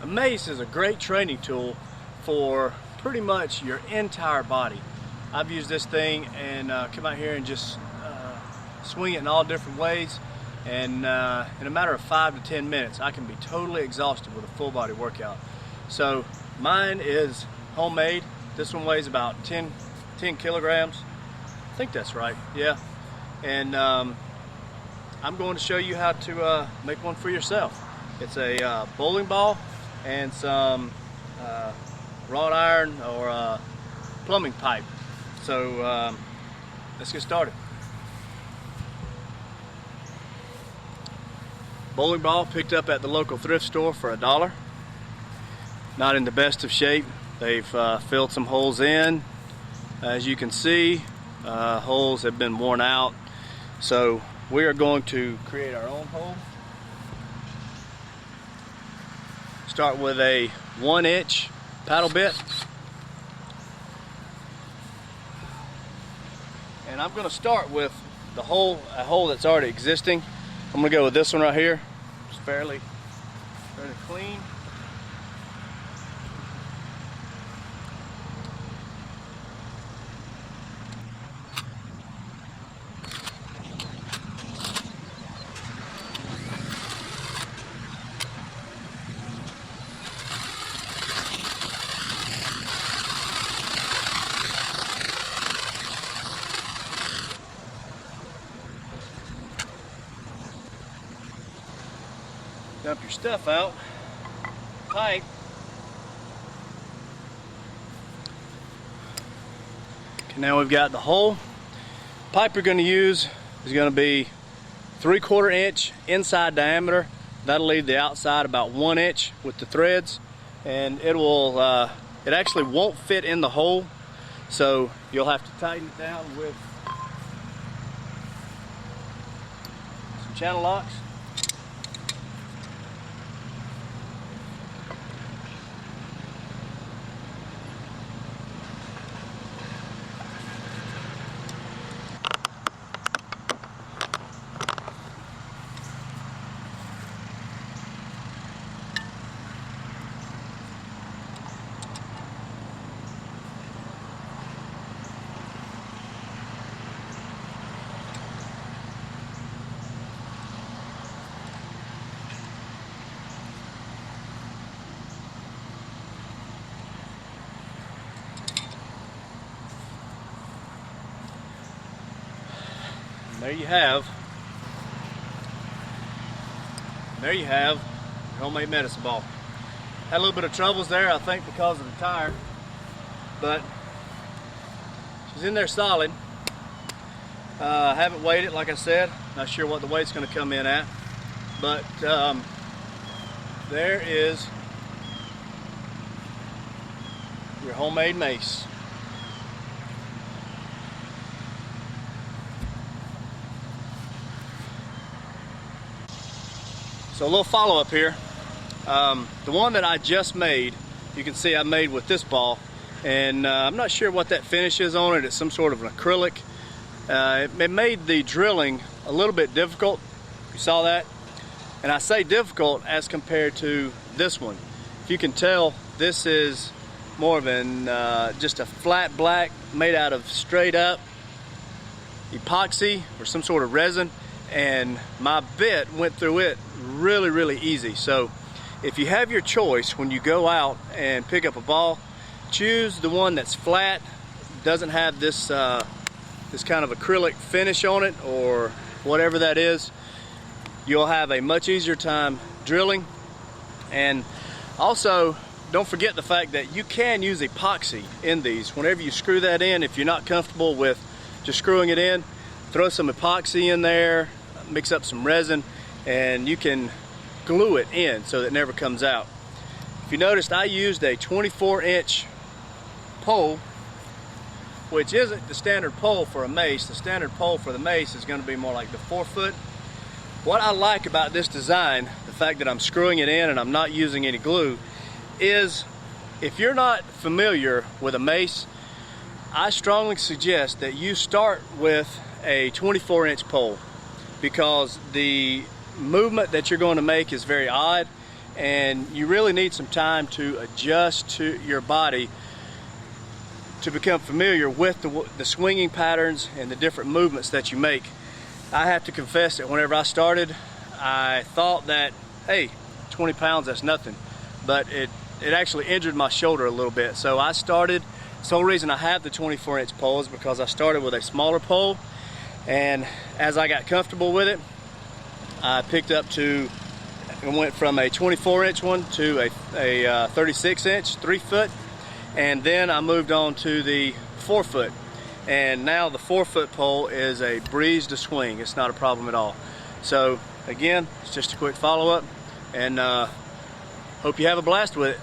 A mace is a great training tool for pretty much your entire body. I've used this thing and come out here and just swing it in all different ways, and in a matter of 5 to 10 minutes I can be totally exhausted with a full body workout. So mine is homemade. This one weighs about 10 kilograms. I think that's right, yeah. And I'm going to show you how to make one for yourself. It's a bowling ball and some wrought iron or plumbing pipe. So let's get started. Bowling ball picked up at the local thrift store for $1. Not in the best of shape. They've filled some holes in. As you can see, holes have been worn out. So we are going to create our own hole. Start with a 1-inch paddle bit. And I'm going to start with a hole that's already existing. I'm going to go with this one right here. It's fairly clean. Dump your stuff out, pipe. Okay, now we've got the hole. Pipe you're going to use is going to be 3/4 inch inside diameter. That'll leave the outside about 1 inch with the threads, and it actually won't fit in the hole, so you'll have to tighten it down with some channel locks. There you have your homemade medicine ball. Had a little bit of troubles there, I think, because of the tire, but she's in there solid. I haven't weighed it, like I said. Not sure what the weight's going to come in at, but there is your homemade mace. So a little follow-up here. The one that I just made, you can see I made with this ball, and I'm not sure what that finish is on it. It's some sort of an acrylic. It made the drilling a little bit difficult. You saw that? And I say difficult as compared to this one. If you can tell, this is more of an just a flat black made out of straight up epoxy or some sort of resin, and my bit went through it really easy. So if you have your choice when you go out and pick up a ball, choose the one that's flat, doesn't have this this kind of acrylic finish on it or whatever that is. You'll have a much easier time drilling. And also, don't forget the fact that you can use epoxy in these. Whenever you screw that in, if you're not comfortable with just screwing it in, throw some epoxy in there, mix up some resin, and you can glue it in so that it never comes out. If you noticed, I used a 24-inch pole, which isn't the standard pole for a mace. The standard pole for the mace is going to be more like the 4-foot. What I like about this design, the fact that I'm screwing it in and I'm not using any glue, is if you're not familiar with a mace, I strongly suggest that you start with a 24-inch pole, because the movement that you're going to make is very odd, and you really need some time to adjust to your body to become familiar with the swinging patterns and the different movements that you make. I have to confess that whenever I started, I thought that, hey, 20 pounds, that's nothing. But it actually injured my shoulder a little bit. So I started, the whole reason I have the 24-inch pole is because I started with a smaller pole, and as I got comfortable with it, I picked up to, and went from a 24-inch one to a 36-inch, 3-foot, and then I moved on to the 4-foot. And now the 4-foot pole is a breeze to swing. It's not a problem at all. So again, it's just a quick follow-up, and hope you have a blast with it.